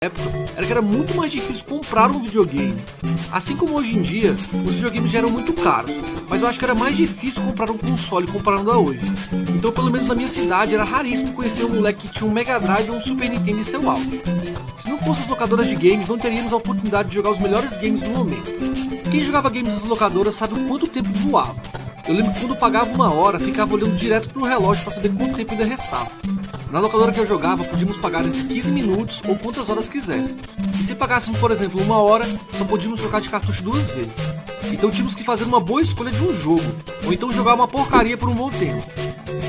época era que era muito mais difícil comprar um videogame. Assim como hoje em dia, os videogames já eram muito caros, mas eu acho que era mais difícil comprar um console comparando a hoje. Então, pelo menos na minha cidade, era raríssimo conhecer um moleque que tinha um Mega Drive ou um Super Nintendo em seu auge. Se não fossem as locadoras de games, não teríamos a oportunidade de jogar os melhores games do momento. Quem jogava games nas locadoras sabe o quanto tempo voava. Eu lembro que quando pagava uma hora, ficava olhando direto pro relógio para saber quanto tempo ainda restava. Na locadora que eu jogava, podíamos pagar entre 15 minutos ou quantas horas quisesse. E se pagássemos, por exemplo, uma hora, só podíamos trocar de cartucho 2 vezes. Então tínhamos que fazer uma boa escolha de um jogo, ou então jogar uma porcaria por um bom tempo.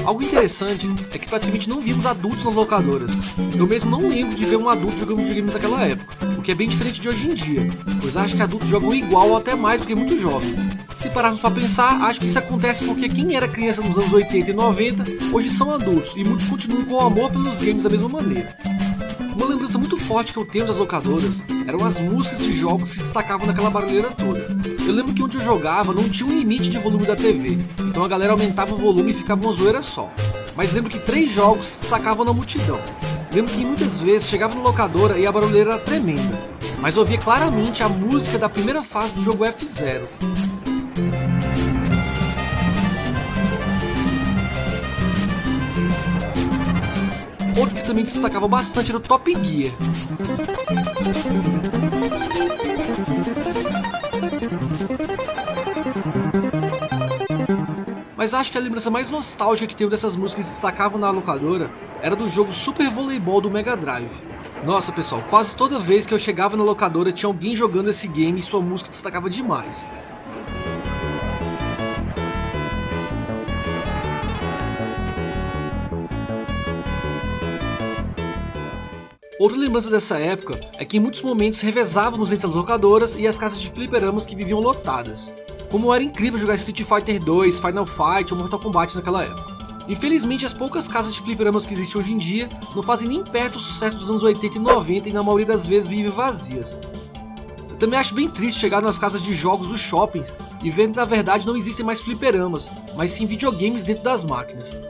Algo interessante é que praticamente não víamos adultos nas locadoras. Eu mesmo não lembro de ver um adulto jogando videogames naquela época, o que é bem diferente de hoje em dia, pois acho que adultos jogam igual ou até mais do que muitos jovens. Se pararmos para pensar, acho que isso acontece porque quem era criança nos anos 80 e 90, hoje são adultos, e muitos continuam com o amor pelos games da mesma maneira. Uma lembrança muito forte que eu tenho das locadoras eram as músicas de jogos que se destacavam naquela barulheira toda. Eu lembro que onde eu jogava não tinha um limite de volume da TV, então a galera aumentava o volume e ficava uma zoeira só. Mas lembro que 3 jogos se destacavam na multidão. Lembro que muitas vezes chegava na locadora e a barulheira era tremenda, mas eu ouvia claramente a música da primeira fase do jogo F0. Outro que também se destacava bastante era o Top Gear. Mas acho que a lembrança mais nostálgica que tenho dessas músicas que se destacavam na locadora era do jogo Super Voleibol do Mega Drive. Nossa pessoal, quase toda vez que eu chegava na locadora tinha alguém jogando esse game e sua música destacava demais. Outra lembrança dessa época é que em muitos momentos revezávamos entre as locadoras e as casas de fliperamas que viviam lotadas. Como era incrível jogar Street Fighter 2, Final Fight ou Mortal Kombat naquela época. Infelizmente, as poucas casas de fliperamas que existem hoje em dia não fazem nem perto o sucesso dos anos 80 e 90 e na maioria das vezes vivem vazias. Eu também acho bem triste chegar nas casas de jogos dos shoppings e ver que na verdade não existem mais fliperamas, mas sim videogames dentro das máquinas.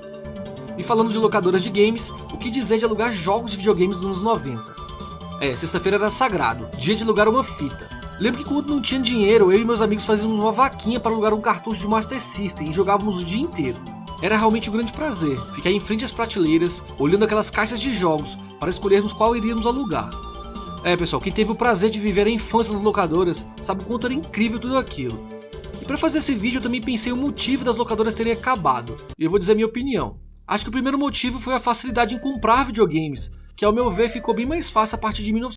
E falando de locadoras de games, o que dizer de alugar jogos de videogames nos anos 90? Sexta-feira era sagrado, dia de alugar uma fita. Lembro que quando não tinha dinheiro, eu e meus amigos fazíamos uma vaquinha para alugar um cartucho de Master System e jogávamos o dia inteiro. Era realmente um grande prazer, ficar em frente às prateleiras, olhando aquelas caixas de jogos, para escolhermos qual iríamos alugar. Pessoal, quem teve o prazer de viver a infância nas locadoras, sabe o quanto era incrível tudo aquilo. E para fazer esse vídeo eu também pensei o motivo das locadoras terem acabado, e eu vou dizer a minha opinião. Acho que o primeiro motivo foi a facilidade em comprar videogames, que ao meu ver ficou bem mais fácil a partir de 1990.